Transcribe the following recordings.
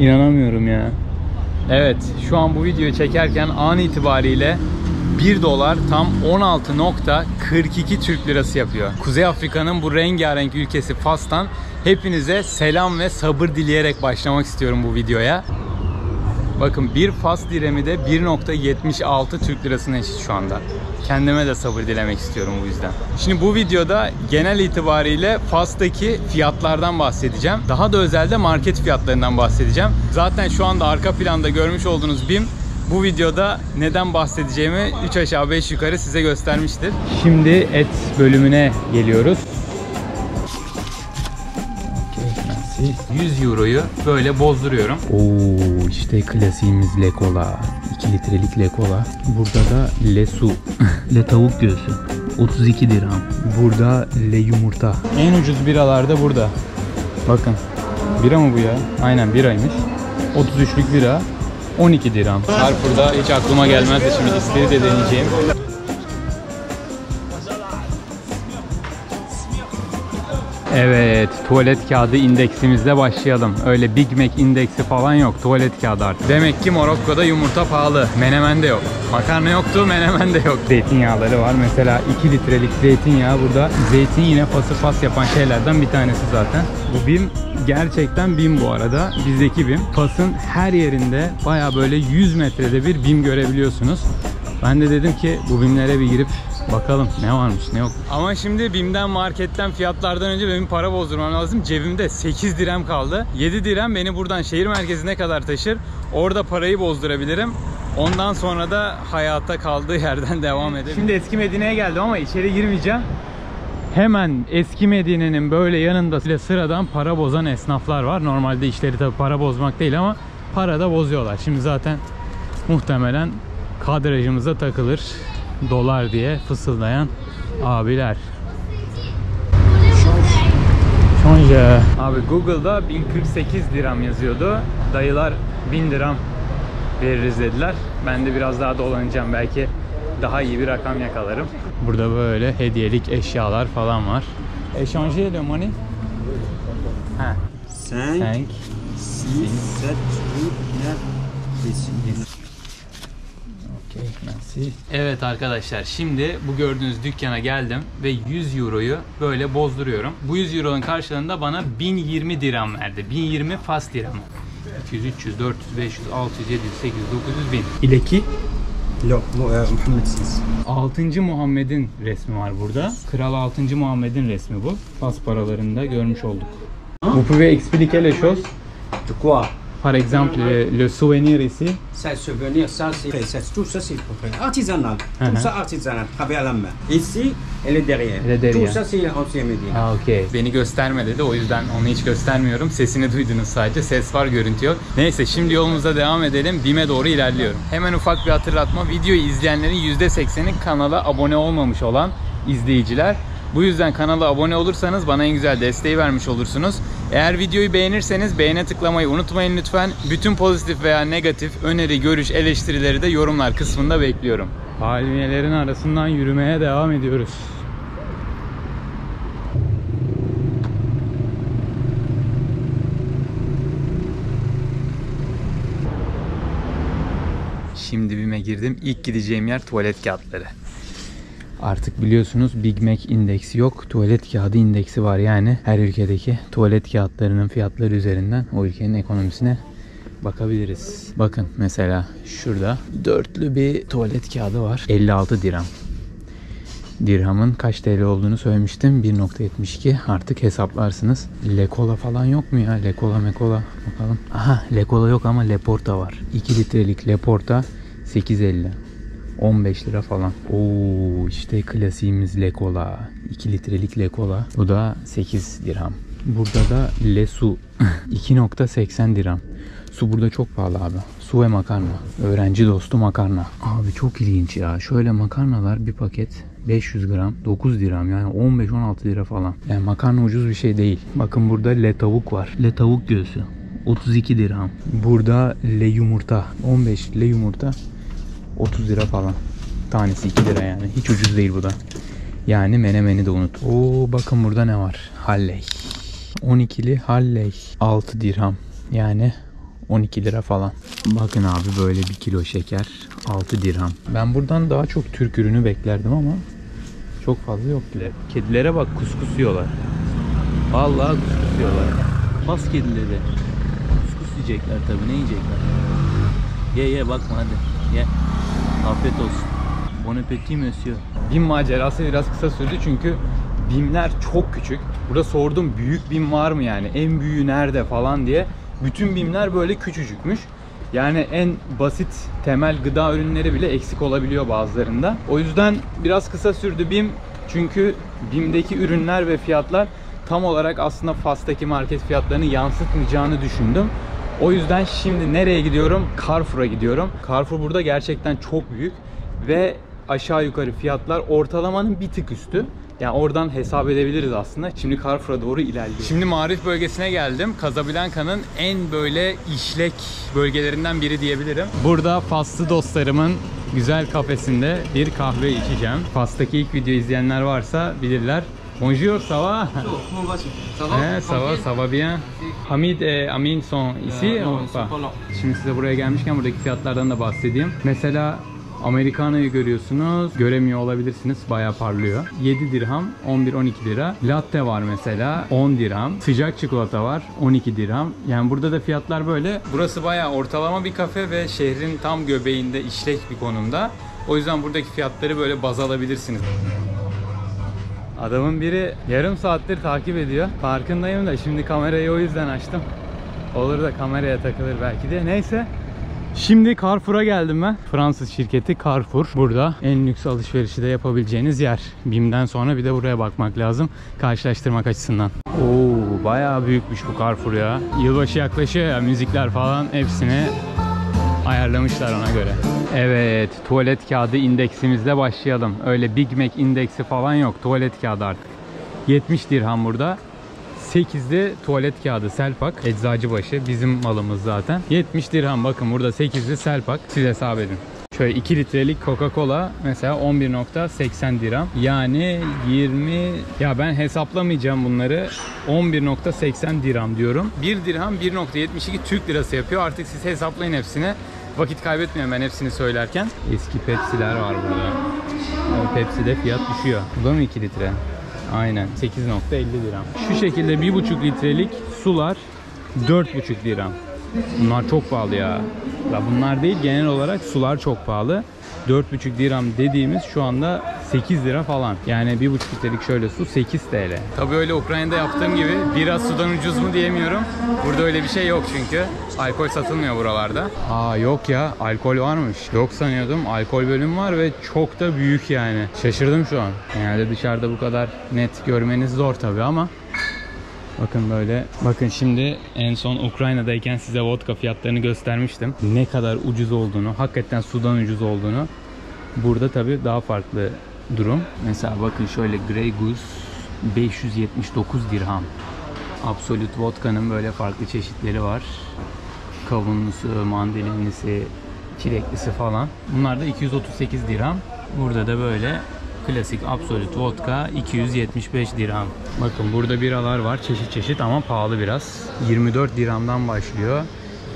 İnanamıyorum ya. Evet, şu an bu videoyu çekerken an itibariyle 1 dolar tam 16.42 Türk lirası yapıyor. Kuzey Afrika'nın bu rengarenk ülkesi Fas'tan hepinize selam ve sabır dileyerek başlamak istiyorum bu videoya. Bakın bir Fas dirhemi de 1.76 Türk lirasına eşit şu anda. Kendime de sabır dilemek istiyorum bu yüzden. Şimdi bu videoda genel itibariyle Fas'taki fiyatlardan bahsedeceğim. Daha da özelde market fiyatlarından bahsedeceğim. Zaten şu anda arka planda görmüş olduğunuz BİM bu videoda neden bahsedeceğimi 3 aşağı 5 yukarı size göstermiştir. Şimdi et bölümüne geliyoruz. 100 euroyu böyle bozduruyorum. Oo, işte klasiğimiz Le Cola. 2 litrelik Le Cola. Burada da Le Su. Le tavuk göğsü. 32 dirham. Burada Le yumurta. En ucuz biralar da burada. Bakın. Bira mı bu ya? Aynen biraymış. 33'lük bira. 12 dirham. Carrefour'da hiç aklıma gelmezdi, şimdi isleri de deneyeceğim. Evet, tuvalet kağıdı indeksimizle başlayalım. Öyle Big Mac indeksi falan yok, tuvalet kağıdı artık. Demek ki Morokko'da yumurta pahalı. Menemen de yok. Makarna yoktu, menemen de yok. Zeytinyağları var. Mesela 2 litrelik zeytinyağı burada. Zeytin yine fası fas yapan şeylerden bir tanesi zaten. Bu BİM gerçekten BİM bu arada. Bizdeki BİM. Fas'ın her yerinde baya böyle 100 metrede bir BİM görebiliyorsunuz. Ben de dedim ki bu BİM'lere bir girip bakalım ne varmış ne yok. Ama şimdi BİM'den, marketten, fiyatlardan önce benim para bozdurmam lazım. Cebimde 8 dirhem kaldı. 7 dirhem beni buradan şehir merkezine kadar taşır. Orada parayı bozdurabilirim. Ondan sonra da hayata kaldığı yerden devam edebilirim. Şimdi Eski Medine'ye geldim ama içeri girmeyeceğim. Hemen Eski Medine'nin böyle yanında sıradan para bozan esnaflar var. Normalde işleri tabii para bozmak değil ama para da bozuyorlar. Şimdi zaten muhtemelen kadrajımıza takılır dolar diye fısıldayan abiler. Şonja. Abi Google'da 1048 dirham yazıyordu. Dayılar 1000 dirham veririz dediler. Ben de biraz daha dolanacağım, belki daha iyi bir rakam yakalarım. Burada böyle hediyelik eşyalar falan var. Échanger le money? Ha. 5, 6, 7, 8, 9, evet arkadaşlar, şimdi bu gördüğünüz dükkana geldim ve 100 euroyu böyle bozduruyorum. Bu 100 euronun karşılığında bana 1020 dirham verdi. 1020 Fas dirhamı. 200, 300, 400, 500, 600, 700, 800, 900, 1000. İleki? Yok, Muhammed VI. 6. Muhammed'in resmi var burada. Kral 6. Muhammed'in resmi bu. Fas paralarında görmüş olduk. Vous pouvez expliquer les choses? De quoi? Par exemple, le souvenir ici. Ça, souvenir, ça, tout ça, c'est artisanal. Tout ça artisanal, travaillé à la main. Ici, et le derrière. Le derrière. Tout ça, c'est ancien Médine. Ah, okey. Beni gösterme dedi, o yüzden onu hiç göstermiyorum. Sesini duydunuz sadece, ses var, görüntü yok. Neyse, şimdi yolumuza devam edelim. BİM'e doğru ilerliyorum. Hemen ufak bir hatırlatma. Videoyu izleyenlerin %80'i kanala abone olmamış olan izleyiciler. Bu yüzden kanala abone olursanız bana en güzel desteği vermiş olursunuz. Eğer videoyu beğenirseniz beğene tıklamayı unutmayın lütfen. Bütün pozitif veya negatif öneri, görüş, eleştirileri de yorumlar kısmında bekliyorum. Palmiyelerin arasından yürümeye devam ediyoruz. Şimdi BİM'e girdim. İlk gideceğim yer tuvalet kağıtları. Artık biliyorsunuz Big Mac indeksi yok. Tuvalet kağıdı indeksi var. Yani her ülkedeki tuvalet kağıtlarının fiyatları üzerinden o ülkenin ekonomisine bakabiliriz. Bakın mesela şurada dörtlü bir tuvalet kağıdı var. 56 dirham. Dirhamın kaç TL olduğunu söylemiştim. 1.72. Artık hesaplarsınız. Le Cola falan yok mu ya? Le Cola mekola. Bakalım. Aha, Le Cola yok ama Le Porta var. 2 litrelik Le Porta 8.50. 15 lira falan. Oo, işte klasiğimiz Le Cola. 2 litrelik Le Cola. Bu da 8 dirham. Burada da Le Su. 2.80 dirham. Su burada çok pahalı abi. Su ve makarna. Öğrenci dostu makarna. Abi çok ilginç ya. Şöyle makarnalar bir paket 500 gram 9 dirham, yani 15-16 lira falan. Yani makarna ucuz bir şey değil. Bakın burada Le tavuk var. Le tavuk göğsü 32 dirham. Burada Le yumurta 15 Le yumurta 30 lira falan. Tanesi 2 lira yani. Hiç ucuz değil bu da. Yani menemeni de unut. Oo, bakın burada ne var? Halley. 12'li Halley. 6 dirham. Yani 12 lira falan. Bakın abi böyle 1 kilo şeker 6 dirham. Ben buradan daha çok Türk ürünü beklerdim ama çok fazla yok bile. Kedilere bak, kuskus yiyorlar. Vallahi kuskus yiyorlar. Pas kedileri. Kuskus yiyecekler tabii, ne yiyecekler? Ye bakma hadi. Ye. Afiyet olsun. Bon appétit monsieur. BİM macerası biraz kısa sürdü çünkü BİM'ler çok küçük. Burada sordum büyük BİM var mı yani? En büyüğü nerede falan diye. Bütün BİM'ler böyle küçücükmüş. Yani en basit temel gıda ürünleri bile eksik olabiliyor bazılarında. O yüzden biraz kısa sürdü BİM. Çünkü BİM'deki ürünler ve fiyatlar tam olarak aslında Fas'taki market fiyatlarını yansıtmayacağını düşündüm. O yüzden şimdi nereye gidiyorum? Carrefour'a gidiyorum. Carrefour burada gerçekten çok büyük ve aşağı yukarı fiyatlar ortalamanın bir tık üstü. Yani oradan hesap edebiliriz aslında. Şimdi Carrefour'a doğru ilerliyoruz. Şimdi Marif bölgesine geldim. Casablanca'nın en böyle işlek bölgelerinden biri diyebilirim. Burada Faslı dostlarımın güzel kafesinde bir kahve içeceğim. Fas'taki ilk video izleyenler varsa bilirler. Bonjour, ça va? Comment vas-tu? Ça va? Ça va bien. Hamid et Amin sont ici ou pas? Şimdi size buraya gelmişken buradaki fiyatlardan da bahsedeyim. Mesela Americano'yu görüyorsunuz. Göremiyor olabilirsiniz. Bayağı parlıyor. 7 dirham, 11-12 lira. Latte var mesela. 10 dirham. Sıcak çikolata var. 12 dirham. Yani burada da fiyatlar böyle. Burası bayağı ortalama bir kafe ve şehrin tam göbeğinde işlek bir konumda. O yüzden buradaki fiyatları böyle baz alabilirsiniz. Adamın biri yarım saattir takip ediyor. Farkındayım da şimdi kamerayı o yüzden açtım. Olur da kameraya takılır belki de. Neyse. Şimdi Carrefour'a geldim ben. Fransız şirketi Carrefour. Burada en lüks alışverişi de yapabileceğiniz yer. BİM'den sonra bir de buraya bakmak lazım. Karşılaştırmak açısından. Oo, bayağı büyükmüş bu Carrefour ya. Yılbaşı yaklaşıyor ya, müzikler falan hepsini ayarlamışlar ona göre. Evet, tuvalet kağıdı indeksimizle başlayalım. Öyle Big Mac indeksi falan yok. Tuvalet kağıdı artık. 70 dirham burada. 8'li tuvalet kağıdı Selpak. Eczacıbaşı bizim malımız zaten. 70 dirham, bakın burada 8'li Selpak. Siz hesap edin. Şöyle 2 litrelik Coca-Cola mesela 11.80 dirham. Yani 20... Ya ben hesaplamayacağım bunları. 11.80 dirham diyorum. 1 dirham 1.72 Türk lirası yapıyor. Artık siz hesaplayın hepsini. Vakit kaybetmiyorum ben hepsini söylerken. Eski Pepsi'ler var burada. O Pepsi'de fiyat düşüyor. Bu da mı 2 litre? Aynen 8.50 dirham. Şu şekilde 1.5 litrelik sular 4.5 dirham. Bunlar çok pahalı ya. Ya bunlar değil, genel olarak sular çok pahalı. 4.5 dirham dediğimiz şu anda 8 lira falan. Yani 1.5 litrelik şöyle su 8 TL. Tabii öyle Ukrayna'da yaptığım gibi biraz sudan ucuz mu diyemiyorum. Burada öyle bir şey yok çünkü. Alkol satılmıyor buralarda. Aa yok ya, alkol varmış. Yok sanıyordum. Alkol bölümü var ve çok da büyük yani. Şaşırdım şu an. Genelde dışarıda bu kadar net görmeniz zor tabii ama bakın böyle. Bakın şimdi en son Ukrayna'dayken size vodka fiyatlarını göstermiştim. Ne kadar ucuz olduğunu, hakikaten sudan ucuz olduğunu. Burada tabii daha farklı durum. Mesela bakın şöyle Grey Goose 579 dirham. Absolut vodka'nın böyle farklı çeşitleri var. Kavunlusu, mandalinlisi, çileklisi falan. Bunlar da 238 dirham. Burada da böyle klasik Absolut vodka 275 dirham. Bakın burada biralar var çeşit çeşit ama pahalı biraz. 24 dirhamdan başlıyor.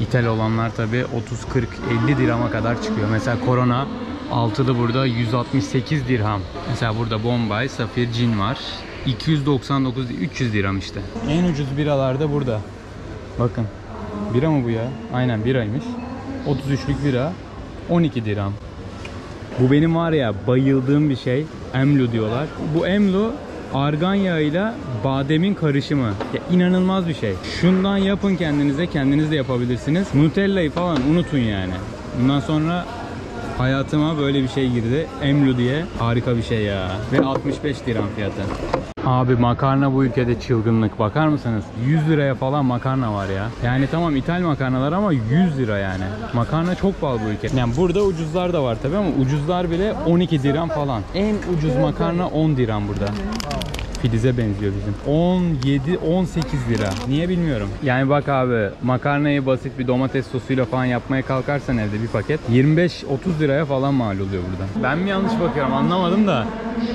İthal olanlar tabi 30, 40, 50 dirhama kadar çıkıyor. Mesela Corona altılı burada 168 dirham. Mesela burada Bombay, Safir, Cin var. 299, 300 dirham işte. En ucuz biralar da burada. Bakın. Bira mı bu ya? Aynen biraymış. 33'lük bira 12 dirham. Bu benim var ya bayıldığım bir şey. Emlu diyorlar. Bu emlu argan yağıyla bademin karışımı. Ya inanılmaz bir şey. Şundan yapın kendinize, kendiniz de yapabilirsiniz. Nutella'yı falan unutun yani. Bundan sonra hayatıma böyle bir şey girdi. Emlu diye. Harika bir şey ya. Ve 65 dirham fiyatı. Abi makarna bu ülkede çılgınlık. Bakar mısınız? 100 liraya falan makarna var ya. Yani tamam ithal makarnalar ama 100 lira yani. Makarna çok pahalı bu ülkede. Yani burada ucuzlar da var tabii ama ucuzlar bile 12 dirham falan. En ucuz makarna 10 dirham burada. Filiz'e benziyor bizim. 17-18 lira. Niye bilmiyorum. Yani bak abi, makarnayı basit bir domates sosuyla falan yapmaya kalkarsan evde bir paket 25-30 liraya falan mal oluyor burada. Ben mi yanlış bakıyorum anlamadım da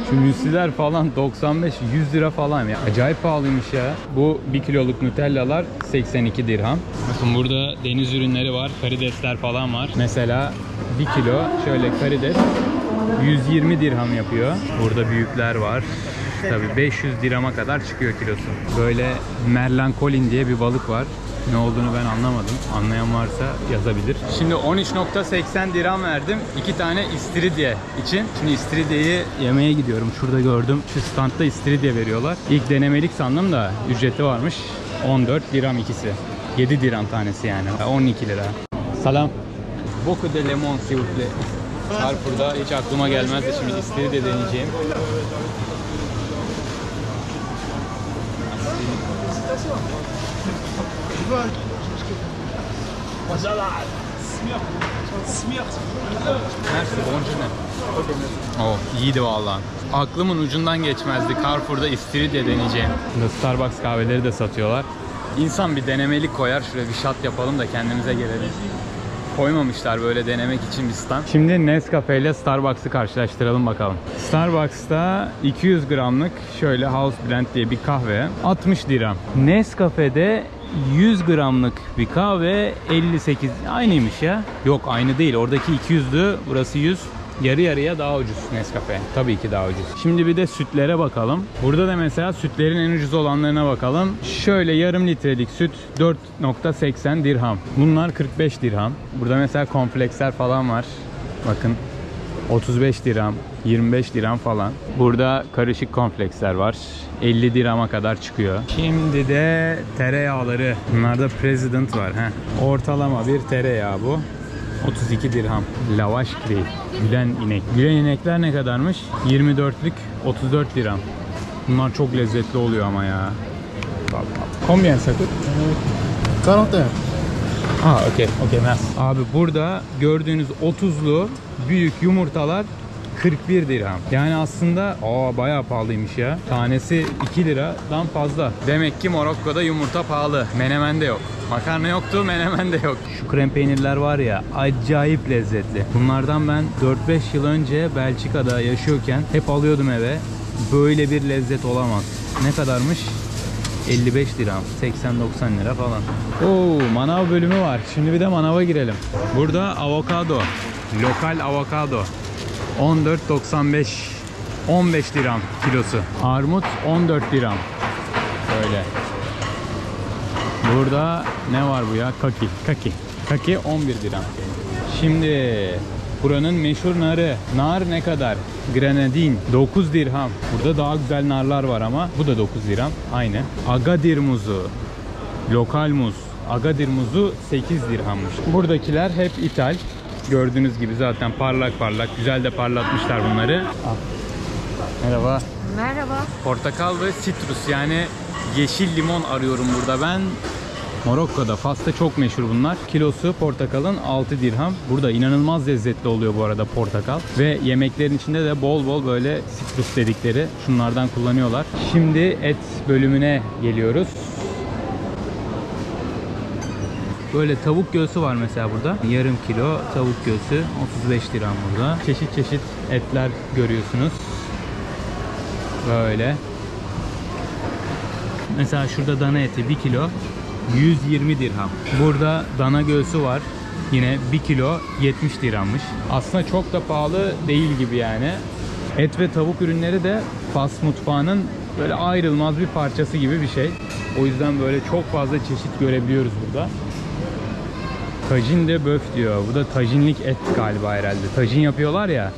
şu müsliler falan 95-100 lira falan ya. Acayip pahalıymış ya. Bu 1 kiloluk Nutellalar 82 dirham. Bakın burada deniz ürünleri var. Karidesler falan var. Mesela 1 kilo şöyle karides 120 dirham yapıyor. Burada büyükler var. Tabii 500 dirhama kadar çıkıyor kilosu. Böyle merlankolin diye bir balık var. Ne olduğunu ben anlamadım. Anlayan varsa yazabilir. Şimdi 13.80 dirham verdim. 2 tane istiridye için. Şimdi istiridyeyi yemeye gidiyorum. Şurada gördüm. Şu standta istiridye veriyorlar. İlk denemelik sandım da ücreti varmış. 14 dirham ikisi. 7 dirham tanesi yani. 12 lira. Salam. Beaucoup de lemon s'il vous plaît. Carrefour'da hiç aklıma gelmezdi. Şimdi istiridye deneyeceğim. Merci, bonjour. Oh, iyiydi vallahi. Aklımın ucundan geçmezdi. Carrefour'da istiridye deneyeceğim. Burada Starbucks kahveleri de satıyorlar. İnsan bir denemelik koyar. Şuraya bir shot yapalım da kendimize gelelim. Koymamışlar böyle denemek için bir stand. Şimdi Nescafe ile Starbucks'ı karşılaştıralım bakalım. Starbucks'ta 200 gramlık şöyle House Blend diye bir kahve 60 dirham. Nescafe'de 100 gramlık bir kahve 58. Aynıymış ya. Yok aynı değil. Oradaki 200'dü. Burası 100. Yarı yarıya daha ucuz Nescafe. Tabii ki daha ucuz. Şimdi bir de sütlere bakalım. Burada da mesela sütlerin en ucuz olanlarına bakalım. Şöyle yarım litrelik süt 4.80 dirham. Bunlar 45 dirham. Burada mesela kompleksler falan var. Bakın 35 dirham, 25 dirham falan. Burada karışık kompleksler var. 50 dirhama kadar çıkıyor. Şimdi de tereyağları. Bunlarda President var. Ortalama bir tereyağı bu. 32 dirham. Lavaş kri. Gülen inek. Gülen inekler ne kadarmış? 24'lük 34 dirham. Bunlar çok lezzetli oluyor ama ya. Combien ça coûte? 41. Okey, merci. Abi burada gördüğünüz 30'lu büyük yumurtalar 41 dirham. Yani aslında bayağı pahalıymış ya. Tanesi 2 liradan fazla. Demek ki Morokko'da yumurta pahalı. Menemen de yok. Makarna yoktu, menemen de yok. Şu krem peynirler var ya, acayip lezzetli. Bunlardan ben 4-5 yıl önce Belçika'da yaşıyorken hep alıyordum eve. Böyle bir lezzet olamaz. Ne kadarmış? 55 dirham, 80-90 lira falan. Manav bölümü var. Şimdi bir de manava girelim. Burada avokado. Lokal avokado. 14.95, 15 dirham kilosu. Armut 14 dirham. Böyle. Burada ne var bu ya? Kaki 11 dirham. Şimdi buranın meşhur narı. Nar ne kadar? Grenadine 9 dirham. Burada daha güzel narlar var ama bu da 9 dirham. Aynı. Agadir muzu. Lokal muz. Agadir muzu 8 dirhammış. Buradakiler hep ithal. Gördüğünüz gibi zaten parlak parlak. Güzel de parlatmışlar bunları. Merhaba. Merhaba. Portakal ve sitrus, yani yeşil limon arıyorum burada ben. Morokko'da, Fas'ta çok meşhur bunlar. Kilosu portakalın 6 dirham. Burada inanılmaz lezzetli oluyor bu arada portakal. Ve yemeklerin içinde de bol bol böyle sitrus dedikleri şunlardan kullanıyorlar. Şimdi et bölümüne geliyoruz. Böyle tavuk göğsü var mesela burada. Yarım kilo tavuk göğsü 35 dirham burada. Çeşit çeşit etler görüyorsunuz. Böyle. Mesela şurada dana eti 1 kilo 120 dirham. Burada dana göğsü var. Yine 1 kilo 70 dirhammış. Aslında çok da pahalı değil gibi yani. Et ve tavuk ürünleri de Fas mutfağının böyle ayrılmaz bir parçası gibi bir şey. O yüzden böyle çok fazla çeşit görebiliyoruz burada. Tajin de böf diyor. Bu da tajinlik et galiba herhalde. Tajin yapıyorlar ya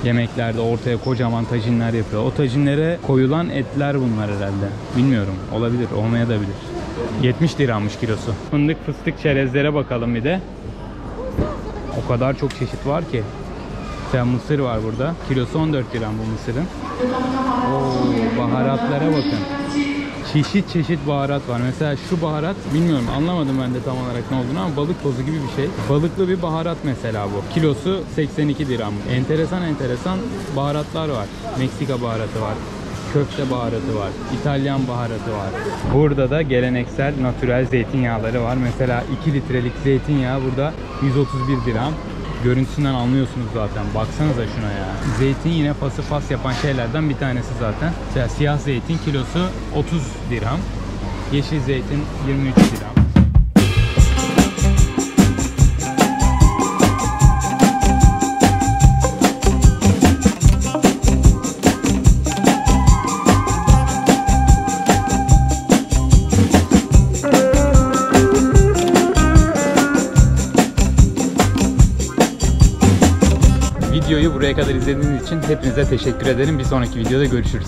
yemeklerde, ortaya kocaman tajinler yapıyor. O tajinlere koyulan etler bunlar herhalde. Bilmiyorum. Olabilir. Olmayabilir. 70 dirhammış kilosu. Fındık fıstık çerezlere bakalım bir de. O kadar çok çeşit var ki. Mesela mısır var burada. Kilosu 14 dirham bu mısırın. Baharatlara bakın. Çeşit çeşit baharat var. Mesela şu baharat, bilmiyorum, anlamadım ben de tam olarak ne olduğunu ama balık tozu gibi bir şey. Balıklı bir baharat mesela bu. Kilosu 82 dirham. Enteresan enteresan baharatlar var. Meksika baharatı var. köfte baharatı var. İtalyan baharatı var. Burada da geleneksel natürel zeytinyağları var. Mesela 2 litrelik zeytinyağı burada 131 dirham. Görüntüsünden anlıyorsunuz zaten. Baksanıza şuna ya. Zeytin yine fası fas yapan şeylerden bir tanesi zaten. Mesela siyah zeytin kilosu 30 dirham. Yeşil zeytin 23 dirham. Videoyu buraya kadar izlediğiniz için hepinize teşekkür ederim. Bir sonraki videoda görüşürüz.